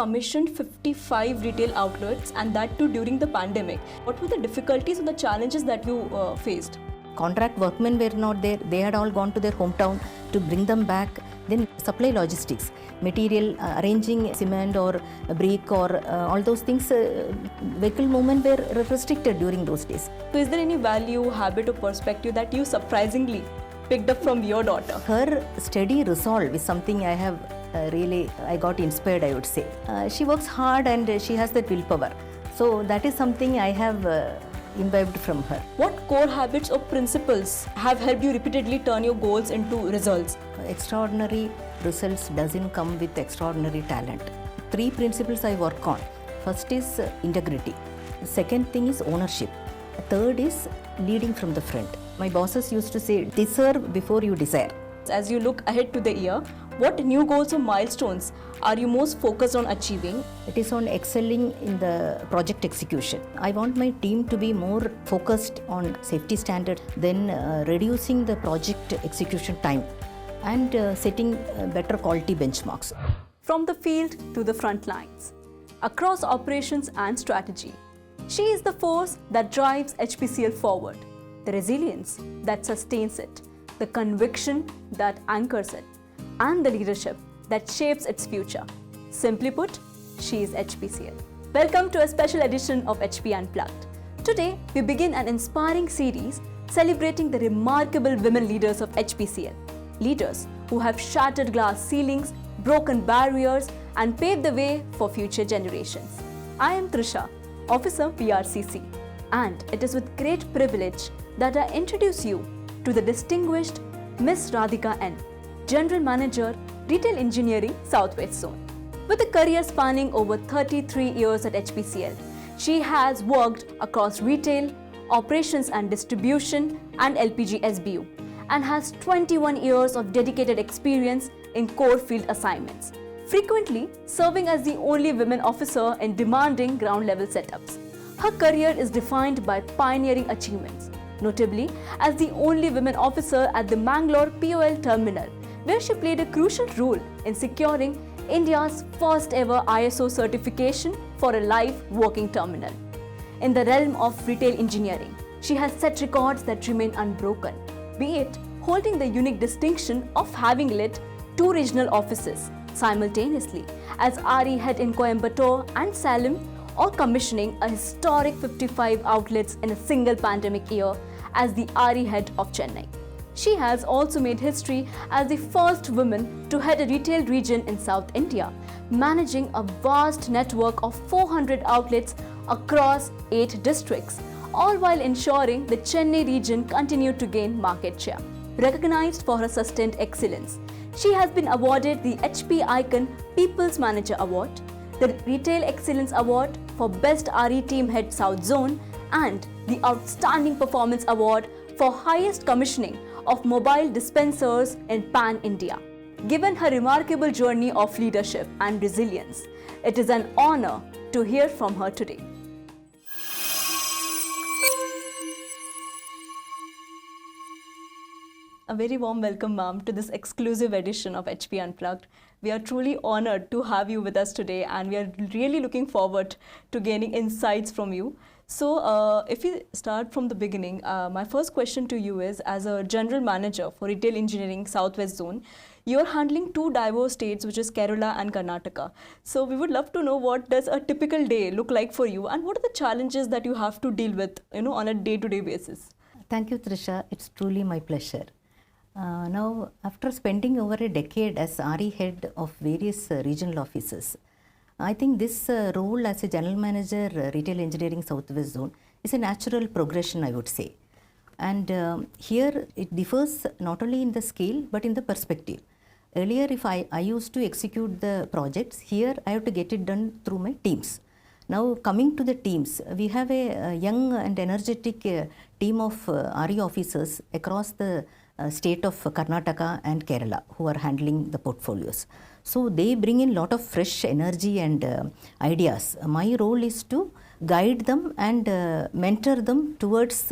commissioned 55 retail outlets, and that too during the pandemic. What were the difficulties and the challenges that you faced? Contract workmen were not there. They had all gone to their hometown to bring them back. Then supply logistics, material, arranging cement or brick or all those things, vehicle movement were restricted during those days. So is there any value, habit or perspective that you surprisingly picked up from your daughter? Her steady resolve is something I have I got inspired, I would say. She works hard and she has that willpower. So that is something I have imbibed from her. What core habits or principles have helped you repeatedly turn your goals into results? Extraordinary results doesn't come with extraordinary talent. 3 principles I work on. First is integrity. Second thing is ownership. Third is leading from the front. My bosses used to say, deserve before you desire. As you look ahead to the year, what new goals or milestones are you most focused on achieving? It is on excelling in the project execution. I want my team to be more focused on safety standard, then reducing the project execution time and setting better quality benchmarks. From the field to the front lines, across operations and strategy, she is the force that drives HPCL forward, the resilience that sustains it, the conviction that anchors it, and the leadership that shapes its future. Simply put, she is HPCL. Welcome to a special edition of HP Unplugged. Today, we begin an inspiring series celebrating the remarkable women leaders of HPCL. Leaders who have shattered glass ceilings, broken barriers, and paved the way for future generations. I am Trisha, Officer PRCC, and it is with great privilege that I introduce you to the distinguished Miss Radhika N, General Manager, Retail Engineering, Southwest Zone. With a career spanning over 33 years at HPCL, she has worked across retail, operations and distribution, and LPG SBU, and has 21 years of dedicated experience in core field assignments, frequently serving as the only women officer in demanding ground-level setups. Her career is defined by pioneering achievements, notably as the only women officer at the Mangalore POL terminal, where she played a crucial role in securing India's first ever ISO certification for a live working terminal. In the realm of retail engineering, she has set records that remain unbroken, be it holding the unique distinction of having led 2 regional offices simultaneously as RE head in Coimbatore and Salem, or commissioning a historic 55 outlets in a single pandemic year as the RE head of Chennai. She has also made history as the first woman to head a retail region in South India, managing a vast network of 400 outlets across 8 districts, all while ensuring the Chennai region continued to gain market share. Recognized for her sustained excellence, she has been awarded the HP Icon People's Manager Award, the Retail Excellence Award for Best RE Team Head South Zone, and the Outstanding Performance Award for Highest Commissioning of Mobile Dispensers in Pan India. Given her remarkable journey of leadership and resilience, it is an honor to hear from her today. A very warm welcome, ma'am, to this exclusive edition of HP Unplugged. We are truly honored to have you with us today, and we are really looking forward to gaining insights from you. So if we start from the beginning, my first question to you is, as a General Manager for Retail Engineering Southwest Zone, you're handling 2 diverse states, which is Kerala and Karnataka. So we would love to know, what does a typical day look like for you, and what are the challenges that you have to deal with, on a day-to-day basis? Thank you, Trisha. It's truly my pleasure. Now, after spending over a decade as RE head of various regional offices, I think this role as a General Manager, Retail Engineering Southwest Zone, is a natural progression, I would say. And here it differs not only in the scale but in the perspective. Earlier, if I used to execute the projects, here I have to get it done through my teams. Now, coming to the teams, we have a young and energetic team of RE officers across the state of Karnataka and Kerala who are handling the portfolios. So they bring in a lot of fresh energy and ideas. My role is to guide them and mentor them towards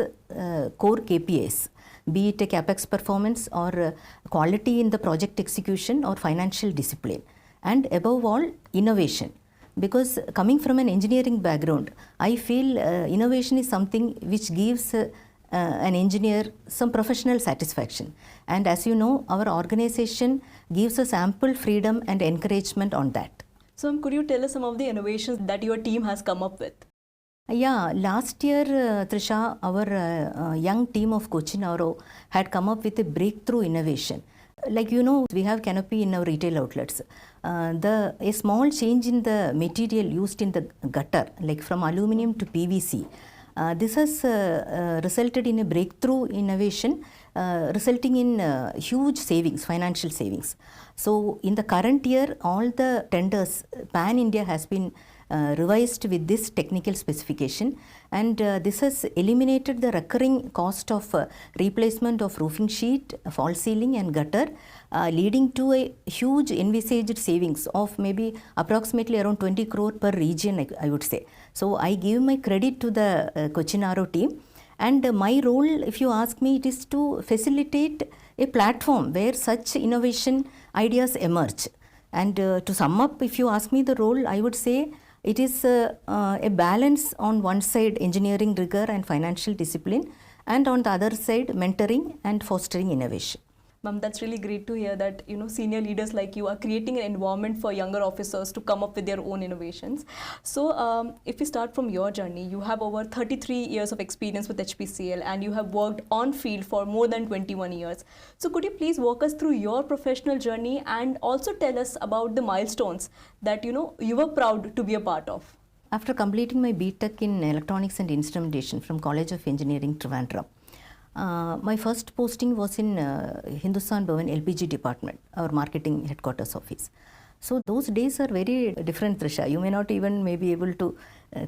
core KPIs, be it a capex performance or quality in the project execution or financial discipline, and above all, innovation. because coming from an engineering background, I feel innovation is something which gives an engineer some professional satisfaction. And as you know, our organization gives us ample freedom and encouragement on that. So could you tell us some of the innovations that your team has come up with? Yeah, last year, Trisha, our young team of Cochinaro had come up with a breakthrough innovation. Like you know, we have canopy in our retail outlets. A small change in the material used in the gutter, like from aluminum to PVC, this has resulted in a breakthrough innovation, resulting in huge savings, financial savings. So in the current year, all the tenders, Pan India has been revised with this technical specification, and this has eliminated the recurring cost of replacement of roofing sheet, false ceiling and gutter, leading to a huge envisaged savings of maybe approximately around 20 crore per region, I would say. So I give my credit to the Cochinaro team, and my role, if you ask me, it is to facilitate a platform where such innovation ideas emerge. And to sum up, if you ask me the role, I would say it is a balance on one side, engineering rigor and financial discipline, and on the other side, mentoring and fostering innovation. Ma'am, that's really great to hear that senior leaders like you are creating an environment for younger officers to come up with their own innovations. So if we start from your journey, you have over 33 years of experience with HPCL and you have worked on field for more than 21 years. So could you please walk us through your professional journey and also tell us about the milestones that you were proud to be a part of? After completing my BTech in Electronics and Instrumentation from College of Engineering, Trivandrum, my first posting was in Hindustan Bhavan LPG department, our marketing headquarters office. So those days are very different, Trisha. You may not even be able to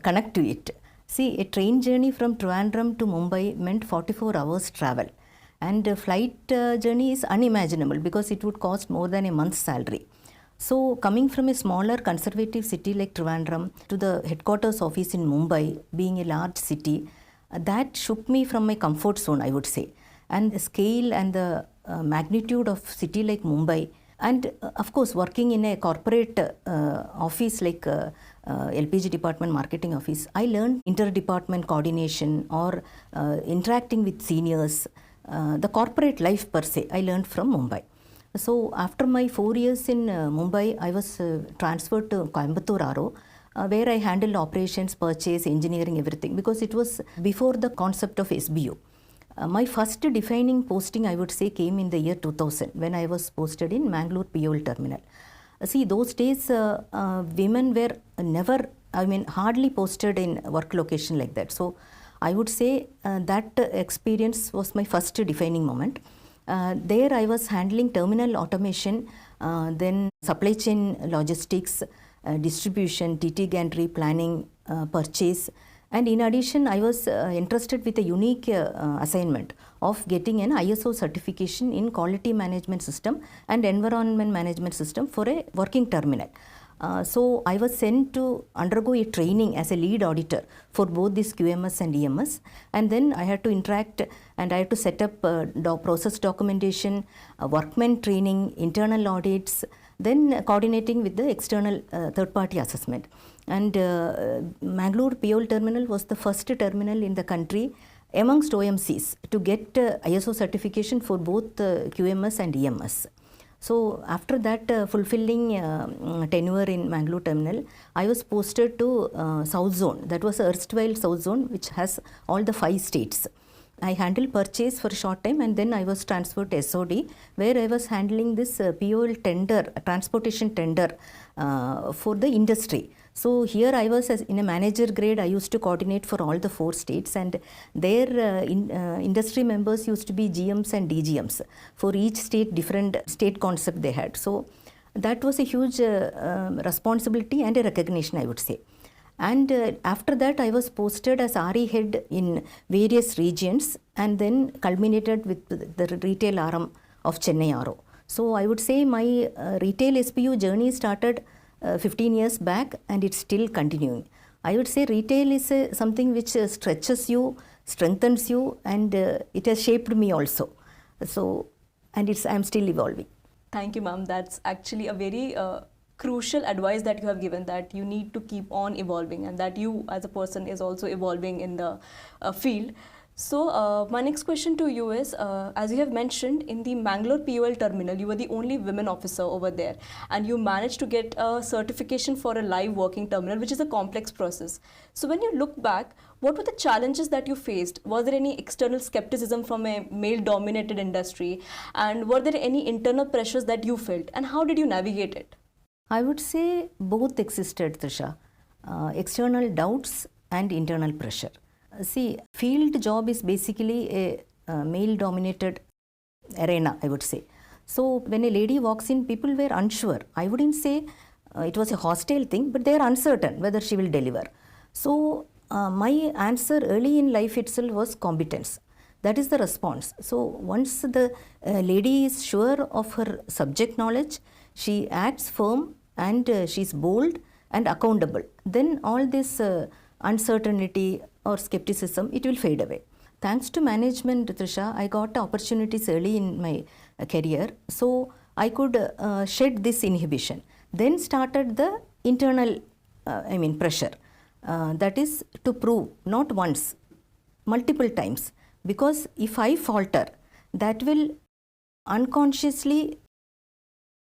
connect to it. See, a train journey from Trivandrum to Mumbai meant 44 hours travel. And a flight journey is unimaginable because it would cost more than a month's salary. So coming from a smaller conservative city like Trivandrum to the headquarters office in Mumbai, being a large city, that shook me from my comfort zone, I would say. And the scale and the magnitude of city like Mumbai, and of course working in a corporate office like LPG department marketing office, I learned interdepartment coordination or interacting with seniors. The corporate life per se, I learned from Mumbai. So after my 4 years in Mumbai, I was transferred to Coimbatore RO, where I handled operations, purchase, engineering, everything, because it was before the concept of SBU. My first defining posting, I would say, came in the year 2000 when I was posted in Mangalore POL terminal. See, those days women were never, hardly posted in work location like that. So I would say that experience was my first defining moment. There I was handling terminal automation, then supply chain logistics, distribution, TT gantry, planning, purchase, and in addition I was entrusted with a unique assignment of getting an ISO certification in quality management system and environment management system for a working terminal. So I was sent to undergo a training as a lead auditor for both this QMS and EMS, and then I had to interact and I had to set up process documentation, workman training, internal audits, then coordinating with the external third-party assessment. And Mangalore POL terminal was the first terminal in the country amongst OMCs to get ISO certification for both QMS and EMS. So after that fulfilling tenure in Mangalore terminal, I was posted to South Zone. That was erstwhile South Zone, which has all the 5 states. I handled purchase for a short time, and then I was transferred to SOD, where I was handling this POL tender, transportation tender for the industry. So here I was in a manager grade. I used to coordinate for all the 4 states, and their industry members used to be GMs and DGMs. For each state, different state concept they had. So that was a huge responsibility and a recognition, I would say. And after that, I was posted as RE head in various regions, and then culminated with the retail arm of Chennai RO. So I would say my retail SPU journey started 15 years back, and it's still continuing. I would say retail is something which stretches you, strengthens you, and it has shaped me also. So, and I'm still evolving. Thank you, ma'am. That's actually a very crucial advice that you have given, that you need to keep on evolving and that you as a person is also evolving in the field. So my next question to you is, as you have mentioned, in the Mangalore POL terminal, you were the only women officer over there, and you managed to get a certification for a live working terminal, which is a complex process. So when you look back, what were the challenges that you faced? Was there any external skepticism from a male-dominated industry? And were there any internal pressures that you felt? And how did you navigate it? I would say both existed, Trisha. External doubts and internal pressure. See, field job is basically a male-dominated arena, I would say. So when a lady walks in, people were unsure. I wouldn't say it was a hostile thing, but they are uncertain whether she will deliver. So my answer early in life itself was competence. That is the response. So once the lady is sure of her subject knowledge, she acts firm and she's bold and accountable. Then all this uncertainty or skepticism, it will fade away. Thanks to management, Trisha, I got opportunities early in my career, so I could shed this inhibition. Then started the internal, pressure. That is to prove, not once, multiple times. Because if I falter, that will unconsciously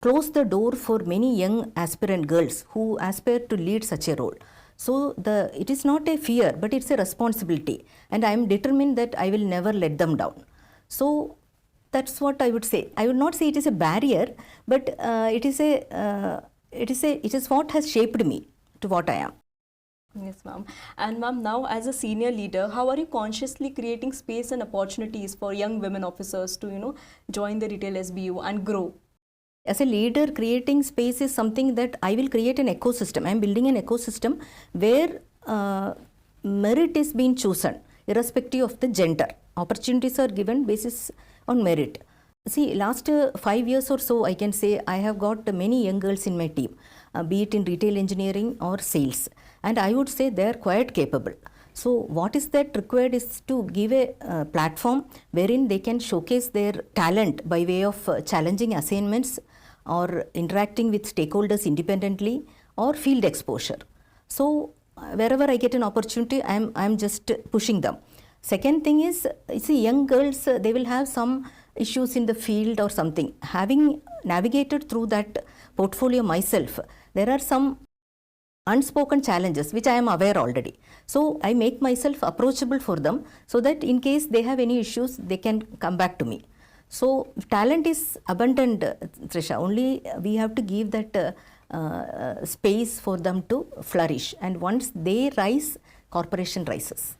close the door for many young aspirant girls who aspire to lead such a role. So it is not a fear, but it's a responsibility, and I am determined that I will never let them down. So that's what I would say. I would not say it is a barrier, but it is what has shaped me to what I am. Yes, ma'am. And ma'am, now as a senior leader, how are you consciously creating space and opportunities for young women officers to join the retail SBU and grow? As a leader, creating space is something that I will create an ecosystem. I am building an ecosystem where merit is being chosen, irrespective of the gender. Opportunities are given basis on merit. See, last 5 years or so, I can say I have got many young girls in my team, be it in retail engineering or sales. And I would say they are quite capable. So what is that required is to give a platform wherein they can showcase their talent by way of challenging assignments or interacting with stakeholders independently or field exposure. So wherever I get an opportunity, I'm just pushing them. Second thing is, see, young girls, they will have some issues in the field or something. Having navigated through that portfolio myself, there are some unspoken challenges which I am aware already. So I make myself approachable for them so that in case they have any issues, they can come back to me. So talent is abundant, Trisha. Only we have to give that space for them to flourish. And once they rise, corporation rises.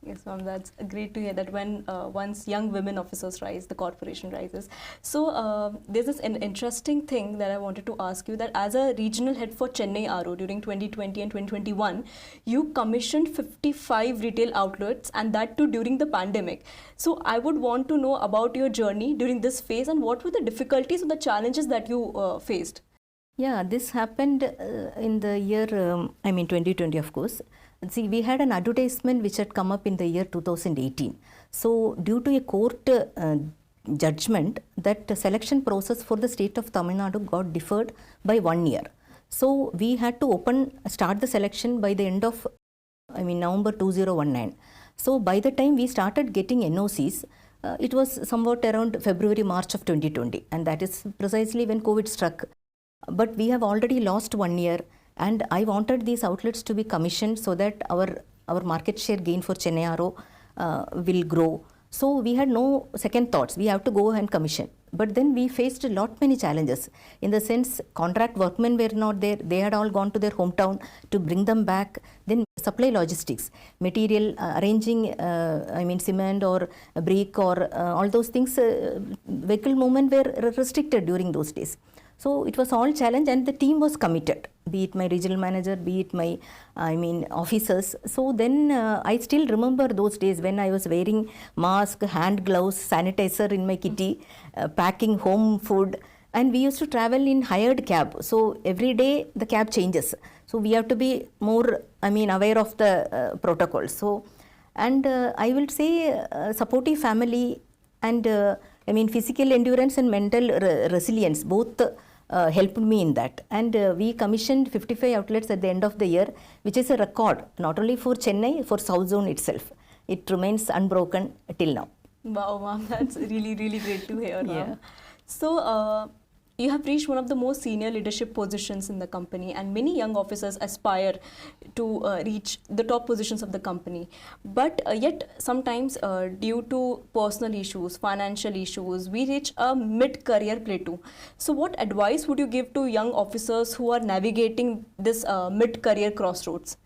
Yes, ma'am, that's great to hear that when once young women officers rise, the corporation rises. So there's this an interesting thing that I wanted to ask you, that as a regional head for Chennai RO during 2020 and 2021, you commissioned 55 retail outlets, and that too during the pandemic. So I would want to know about your journey during this phase and what were the difficulties and the challenges that you faced. Yeah, this happened in the year, 2020, of course. See, we had an advertisement which had come up in the year 2018. So, due to a court judgment, that selection process for the state of Tamil Nadu got deferred by 1 year. So, we had to start the selection by the end of, November 2019. So, by the time we started getting NOCs, it was somewhat around February, March of 2020, and that is precisely when COVID struck. But we have already lost 1 year. And I wanted these outlets to be commissioned so that our market share gain for Chennai RO will grow. So we had no second thoughts. We have to go and commission. But then we faced many challenges. In the sense, contract workmen were not there. They had all gone to their hometown to bring them back. Then supply logistics, material, arranging, cement or brick or all those things, vehicle movement were restricted during those days. So it was all challenge, and the team was committed, be it my regional manager, be it my, officers. So then I still remember those days when I was wearing mask, hand gloves, sanitizer in my kitty, packing home food, and we used to travel in hired cab. So every day the cab changes. So we have to be more, aware of the protocols. So, and I will say supportive family and physical endurance and mental resilience, both helped me in that. And we commissioned 55 outlets at the end of the year, which is a record not only for Chennai, for South Zone itself. It remains unbroken till now. Wow, ma'am, that's really, really great to hear, ma'am. Yeah. So, you have reached one of the most senior leadership positions in the company, and many young officers aspire to reach the top positions of the company. But yet, sometimes due to personal issues, financial issues, we reach a mid-career plateau. So, what advice would you give to young officers who are navigating this mid-career crossroads?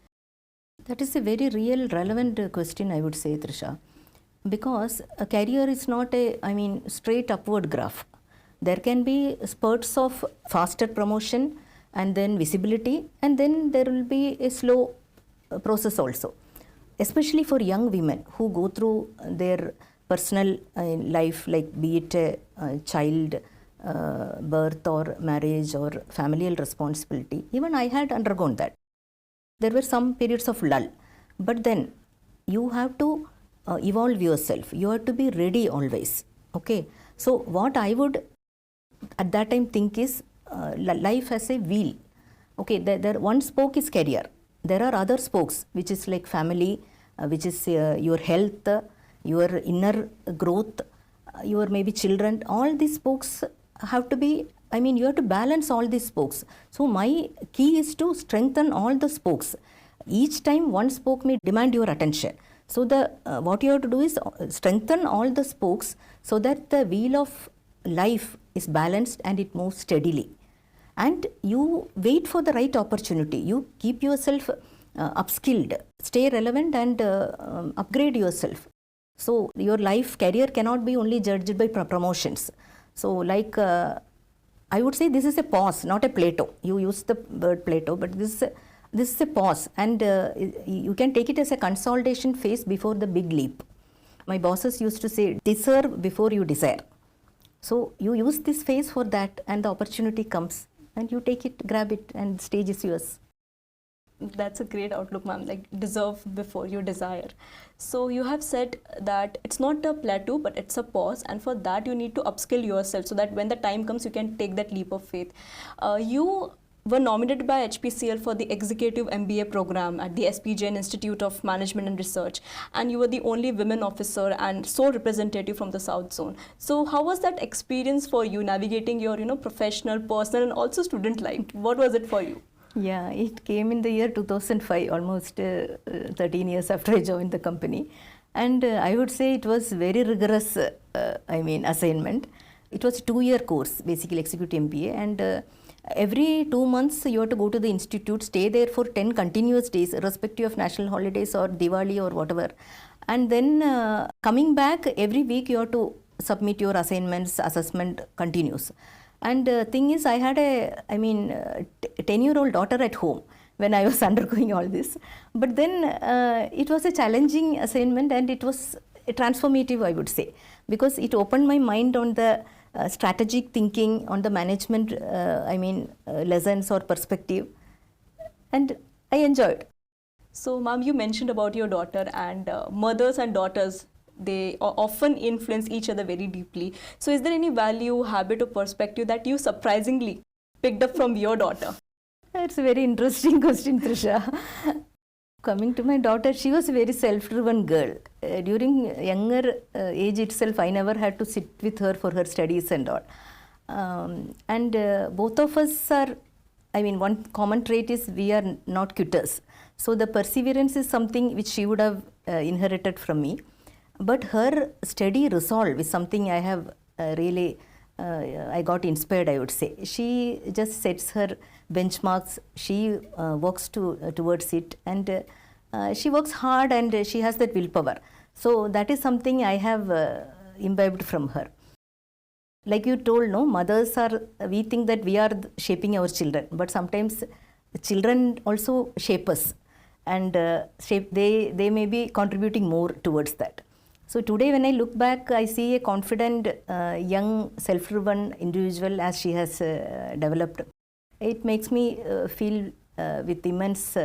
That is a very real, relevant question, I would say, Trisha. Because a career is not a, straight upward graph. There can be spurts of faster promotion and then visibility, and then there will be a slow process also. Especially for young women who go through their personal life, like be it a child birth or marriage or familial responsibility. Even I had undergone that. There were some periods of lull, but then you have to evolve yourself. You have to be ready always. Okay. So what I would at that time think is life as a wheel. Okay, there one spoke is career. There are other spokes, which is like family, which is your health, your inner growth, your maybe children. All these spokes have to be, you have to balance all these spokes. So my key is to strengthen all the spokes. Each time one spoke may demand your attention. So the what you have to do is strengthen all the spokes so that the wheel of life is balanced and it moves steadily. And you wait for the right opportunity. You keep yourself upskilled, stay relevant and upgrade yourself. So your life career cannot be only judged by promotions. So like I would say this is a pause, not a plateau. You use the word plateau, but this is a pause, and you can take it as a consolidation phase before the big leap. My bosses used to say, deserve before you desire. So you use this phase for that, and the opportunity comes and you take it, grab it, and the stage is yours. That's a great outlook, ma'am, like deserve before you desire. So you have said that it's not a plateau, but it's a pause, and for that you need to upskill yourself so that when the time comes, you can take that leap of faith. You were nominated by HPCL for the Executive MBA program at the SPJN Institute of Management and Research, and you were the only women officer and sole representative from the South Zone. So how was that experience for you, navigating your professional, personal and also student life? What was it for you? Yeah, it came in the year 2005, almost 13 years after I joined the company. And I would say it was very rigorous, assignment. It was a 2-year course, basically Executive MBA, and every 2 months you have to go to the institute, stay there for 10 continuous days, irrespective of national holidays or Diwali or whatever. And then coming back every week you have to submit your assignments, assessment continues. And thing is, I had a 10-year-old daughter at home when I was undergoing all this. But then it was a challenging assignment, and it was transformative, I would say, because it opened my mind on the strategic thinking, on the management, lessons or perspective, and I enjoyed. So, ma'am, you mentioned about your daughter, and mothers and daughters, they often influence each other very deeply. So is there any value, habit or perspective that you surprisingly picked up from your daughter? It's a very interesting question, Trisha. Coming to my daughter, she was a very self-driven girl. During younger age itself, I never had to sit with her for her studies and all. Both of us are, one common trait is we are not quitters. So the perseverance is something which she would have inherited from me. But her steady resolve is something I have really, I got inspired, I would say. She just sets her benchmarks, she works towards it, and she works hard, and she has that willpower. So that is something I have imbibed from her. Like you told, no, mothers are, we think that we are shaping our children, but sometimes children also shape us, and they may be contributing more towards that. So today when I look back, I see a confident, young, self-driven individual as she has developed. It makes me feel with immense,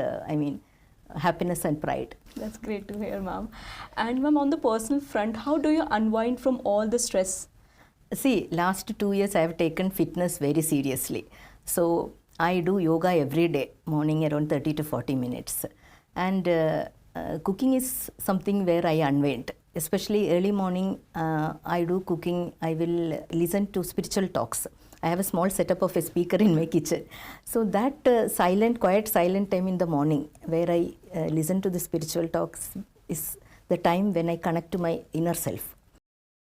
happiness and pride. That's great to hear, ma'am. And ma'am, on the personal front, how do you unwind from all the stress? See, last 2 years I have taken fitness very seriously. So I do yoga every day, morning around 30 to 40 minutes. And cooking is something where I unwind. Especially early morning, I do cooking. I will listen to spiritual talks. I have a small setup of a speaker in my kitchen. So that quiet silent time in the morning where I listen to the spiritual talks is the time when I connect to my inner self.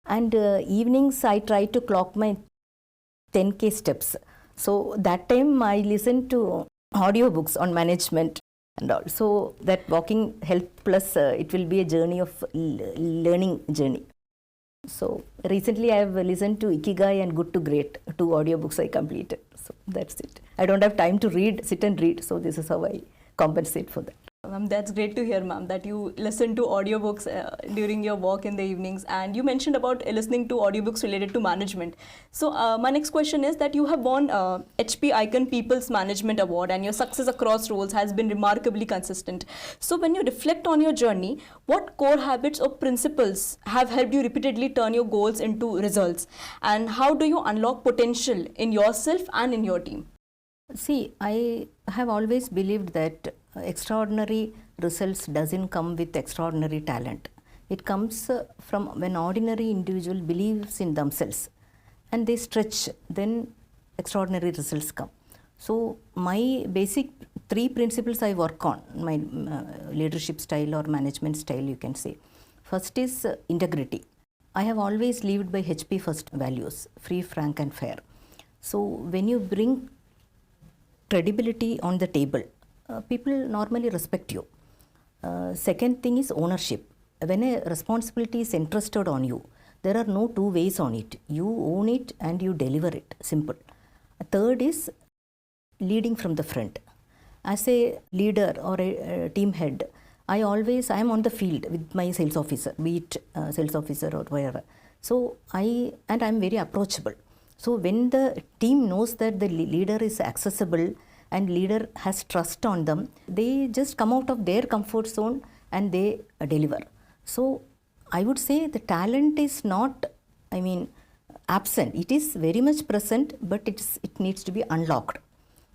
And evenings I try to clock my 10K steps. So that time I listen to audiobooks on management and all. So that walking help plus it will be a journey of learning journey. So recently I have listened to Ikigai and Good to Great, 2 audiobooks I completed. So that's it. I don't have time to sit and read. So this is how I compensate for that. Ma'am, that's great to hear, ma'am, that you listen to audiobooks during your walk in the evenings. And you mentioned about listening to audiobooks related to management. So my next question is that you have won HP Icon People's Management Award, and your success across roles has been remarkably consistent. So when you reflect on your journey, what core habits or principles have helped you repeatedly turn your goals into results? And how do you unlock potential in yourself and in your team? See, I have always believed that extraordinary results doesn't come with extraordinary talent. It comes from when ordinary individual believes in themselves and they stretch, then extraordinary results come. So my basic 3 principles I work on, my leadership style or management style you can say. First is integrity. I have always lived by HP first values, free, frank and fair. So when you bring credibility on the table, people normally respect you. Second thing is ownership. When a responsibility is entrusted on you, there are no 2 ways on it. You own it and you deliver it. Simple. Third is leading from the front. As a leader or a team head, I am on the field with my sales officer, be it sales officer or wherever. So I'm very approachable. So when the team knows that the leader is accessible and leader has trust on them, they just come out of their comfort zone and they deliver. So I would say the talent is not, absent. It is very much present, but it needs to be unlocked.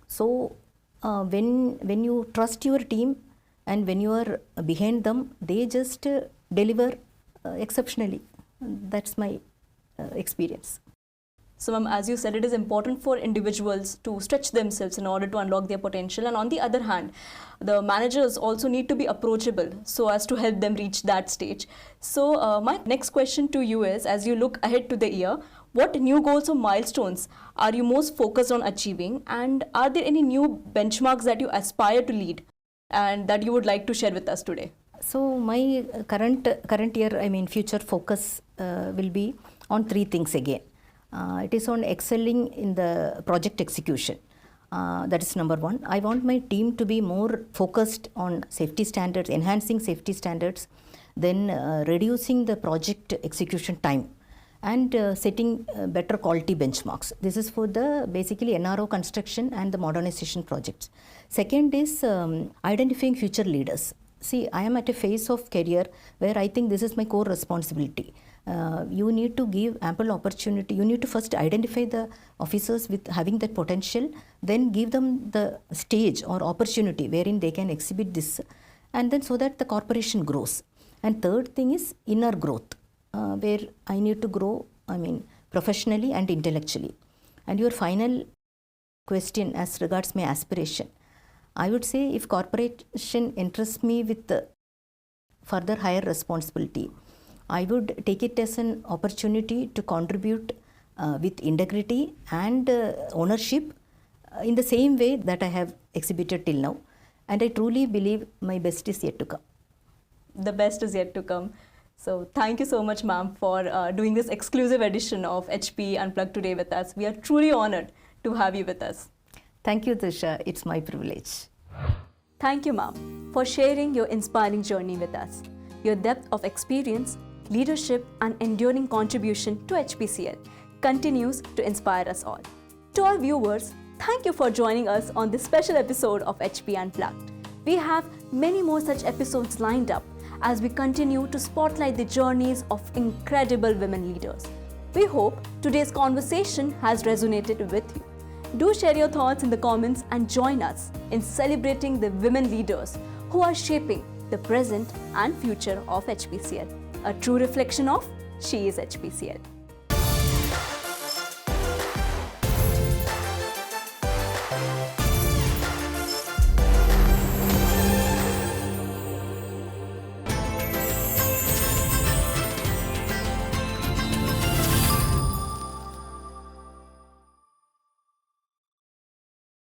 So when you trust your team and when you are behind them, they just deliver exceptionally. That's my experience. So, ma'am, as you said, it is important for individuals to stretch themselves in order to unlock their potential. And on the other hand, the managers also need to be approachable so as to help them reach that stage. So, my next question to you is, as you look ahead to the year, what new goals or milestones are you most focused on achieving? And are there any new benchmarks that you aspire to lead and that you would like to share with us today? So, my current year, future focus will be on 3 things again. It is on excelling in the project execution. That is number 1. I want my team to be more focused on safety standards, enhancing safety standards, then reducing the project execution time and setting better quality benchmarks. This is for the basically NRO construction and the modernization projects. Second is identifying future leaders. See, I am at a phase of career where I think this is my core responsibility. You need to give ample opportunity. You need to first identify the officers with having that potential, then give them the stage or opportunity wherein they can exhibit this, and then so that the corporation grows. And third thing is inner growth, where I need to grow, professionally and intellectually. And your final question as regards my aspiration, I would say if corporation entrusts me with further higher responsibility, I would take it as an opportunity to contribute with integrity and ownership in the same way that I have exhibited till now. And I truly believe my best is yet to come. The best is yet to come. So thank you so much, ma'am, for doing this exclusive edition of HP Unplugged today with us. We are truly honored to have you with us. Thank you, Disha. It's my privilege. Thank you, ma'am, for sharing your inspiring journey with us. Your depth of experience, leadership and enduring contribution to HPCL continues to inspire us all. To all viewers, thank you for joining us on this special episode of HP Unplugged. We have many more such episodes lined up as we continue to spotlight the journeys of incredible women leaders. We hope today's conversation has resonated with you. Do share your thoughts in the comments and join us in celebrating the women leaders who are shaping the present and future of HPCL. A true reflection of She is HPCL.